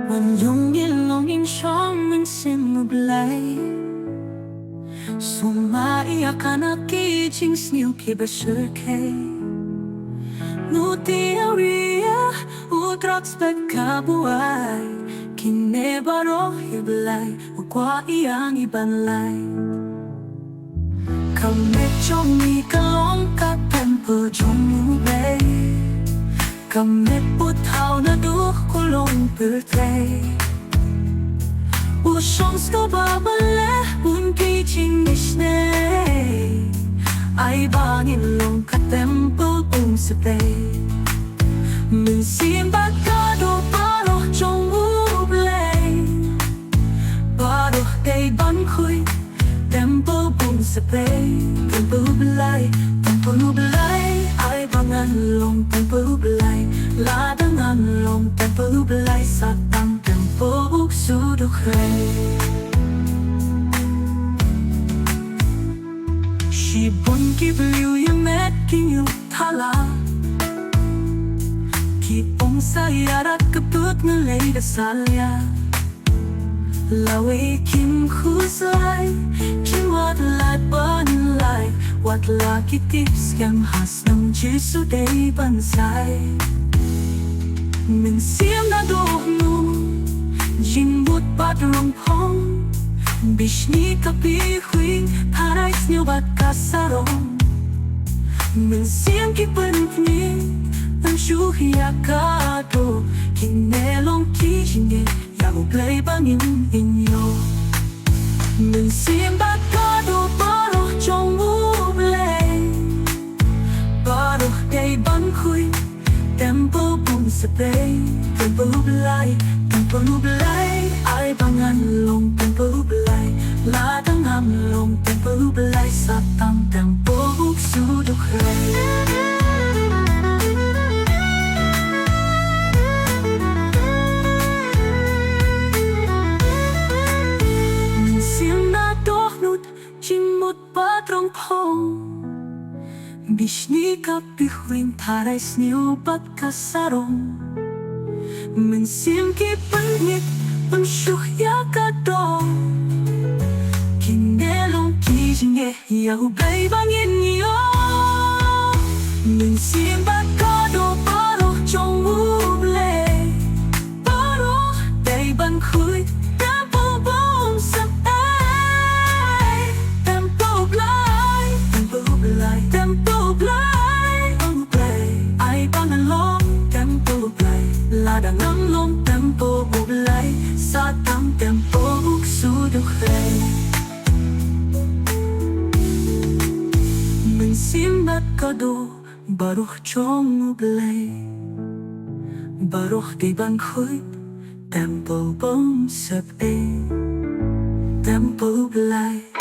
Mình dùng yên lòng in trong mình xin ngược lại Sumai akan nagiging sniw kibasurkay Nutiaria utrots pagkabuhay Kinebaro hiblay Ugwa iyang ibanlay Kami chomi kalong katempo jumubay Kami putaw na kulong birthday Usong ska babala unki chingisne Ay bangin long katempo sabay Mình xin bác ca đồ baro trong ublay Baro day ban khui tempo sabay Tempo ublay Ay bangan long tempo ublay Ladangan long tempo ublay Sa tang tempo uksudok ray Shibon kibliw yung met kinyuk thala Kipong sayarat kaput nalay dasalya Laway kim khusay Kim watlat banlay Watla kitips yang has ng Jesu day bansay Mình siêm na dohnu Jimbut patrong pong Bishni kapi hui Parais niyo bat kasarong Mình siêm kipan ni Ang syuhiya kato Kinelong kijinge Yago play bangin inyo Mình siêm bat kato Baro trong ublay Baro day ban khui Tempo sabay Tempo ublay Ay bangan long tempo ublay Ladang long tempo ublay Sa tang tempo uksudok ray Mình siêng na dohnut Jimut patrong pong Bishni kapihuing taray sniw bat kasarong Mình siêng kipanit Pangsyuhya kadong Kinelong kijinge Yahublay bangin niyo Mình siêng bat kado Baro trong ublay Baro day ban khui Tempo bong sabay Tempo blay Tempo blay Tempo blay Ay pangalong Tempo blay Ladangang long tempo ublay Sa tang tempo uksudok ray Mình simbat kado Baruch trong ublay Baruch di ban khui Tempo bong sabay Tempo ublay